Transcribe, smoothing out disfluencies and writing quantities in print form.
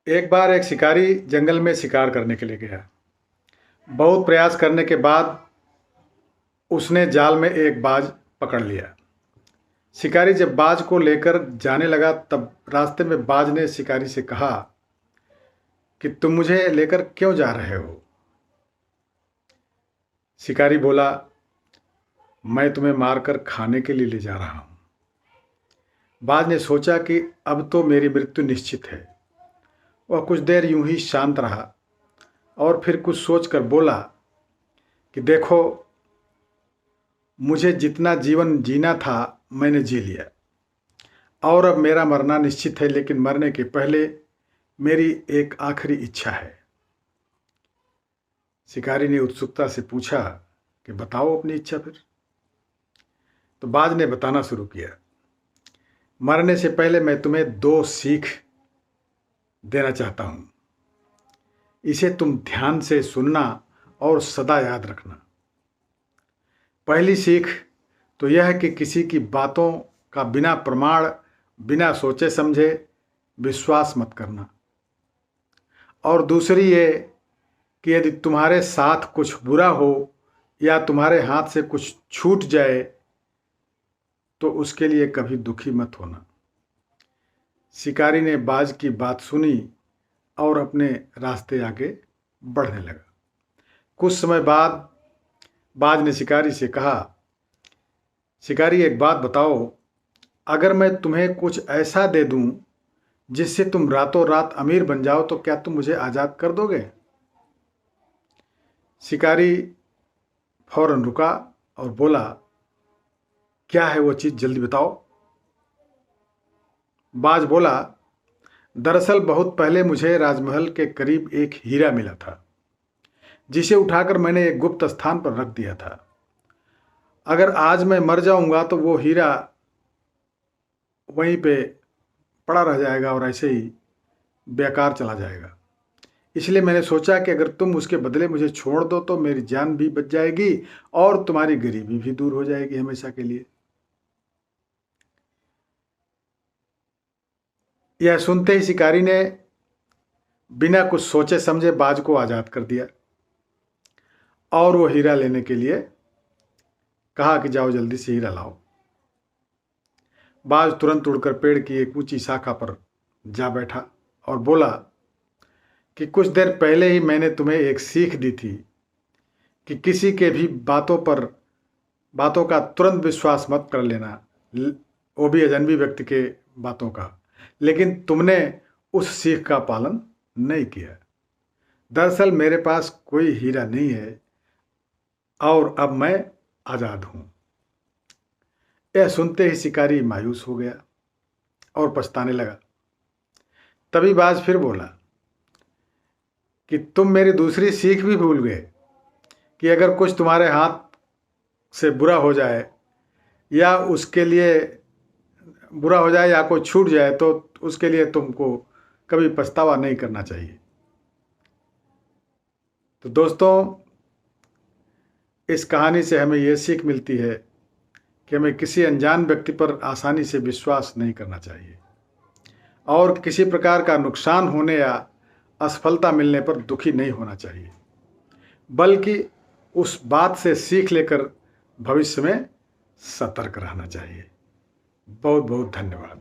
एक बार एक शिकारी जंगल में शिकार करने के लिए गया। बहुत प्रयास करने के बाद उसने जाल में एक बाज पकड़ लिया। शिकारी जब बाज को लेकर जाने लगा तब रास्ते में बाज ने शिकारी से कहा कि तुम मुझे लेकर क्यों जा रहे हो। शिकारी बोला, मैं तुम्हें मारकर खाने के लिए ले जा रहा हूं। बाज ने सोचा कि अब तो मेरी मृत्यु निश्चित है। वह कुछ देर यूं ही शांत रहा और फिर कुछ सोचकर बोला कि देखो, मुझे जितना जीवन जीना था मैंने जी लिया और अब मेरा मरना निश्चित है, लेकिन मरने के पहले मेरी एक आखिरी इच्छा है। शिकारी ने उत्सुकता से पूछा कि बताओ अपनी इच्छा फिर। तो बाज ने बताना शुरू किया, मरने से पहले मैं तुम्हें 2 सीख देना चाहता हूं। इसे तुम ध्यान से सुनना और सदा याद रखना। पहली सीख तो यह है कि किसी की बातों का बिना प्रमाण, बिना सोचे समझे विश्वास मत करना। और दूसरी ये कि यदि तुम्हारे साथ कुछ बुरा हो या तुम्हारे हाथ से कुछ छूट जाए तो उसके लिए कभी दुखी मत होना। शिकारी ने बाज की बात सुनी और अपने रास्ते आगे बढ़ने लगा। कुछ समय बाद बाज ने शिकारी से कहा, शिकारी एक बात बताओ, अगर मैं तुम्हें कुछ ऐसा दे दूं जिससे तुम रातों रात अमीर बन जाओ तो क्या तुम मुझे आज़ाद कर दोगे। शिकारी फौरन रुका और बोला, क्या है वो चीज़, जल्दी बताओ। बाज बोला, दरअसल बहुत पहले मुझे राजमहल के करीब एक हीरा मिला था जिसे उठाकर मैंने एक गुप्त स्थान पर रख दिया था। अगर आज मैं मर जाऊंगा तो वो हीरा वहीं पे पड़ा रह जाएगा और ऐसे ही बेकार चला जाएगा। इसलिए मैंने सोचा कि अगर तुम उसके बदले मुझे छोड़ दो तो मेरी जान भी बच जाएगी और तुम्हारी गरीबी भी दूर हो जाएगी हमेशा के लिए। यह सुनते ही शिकारी ने बिना कुछ सोचे समझे बाज को आज़ाद कर दिया और वो हीरा लेने के लिए कहा कि जाओ जल्दी से हीरा लाओ। बाज तुरंत उड़कर पेड़ की एक ऊंची शाखा पर जा बैठा और बोला कि कुछ देर पहले ही मैंने तुम्हें एक सीख दी थी कि किसी के भी बातों का तुरंत विश्वास मत कर लेना, वो भी अजनबी व्यक्ति के बातों का। लेकिन तुमने उस सीख का पालन नहीं किया। दरअसल मेरे पास कोई हीरा नहीं है और अब मैं आज़ाद हूं। यह सुनते ही शिकारी मायूस हो गया और पछताने लगा। तभी बाज फिर बोला कि तुम मेरी दूसरी सीख भी भूल गए कि अगर कुछ तुम्हारे हाथ से बुरा हो जाए या कोई छूट जाए तो उसके लिए तुमको कभी पछतावा नहीं करना चाहिए। तो दोस्तों, इस कहानी से हमें यह सीख मिलती है कि हमें किसी अनजान व्यक्ति पर आसानी से विश्वास नहीं करना चाहिए और किसी प्रकार का नुकसान होने या असफलता मिलने पर दुखी नहीं होना चाहिए, बल्कि उस बात से सीख लेकर भविष्य में सतर्क रहना चाहिए। बहुत बहुत धन्यवाद।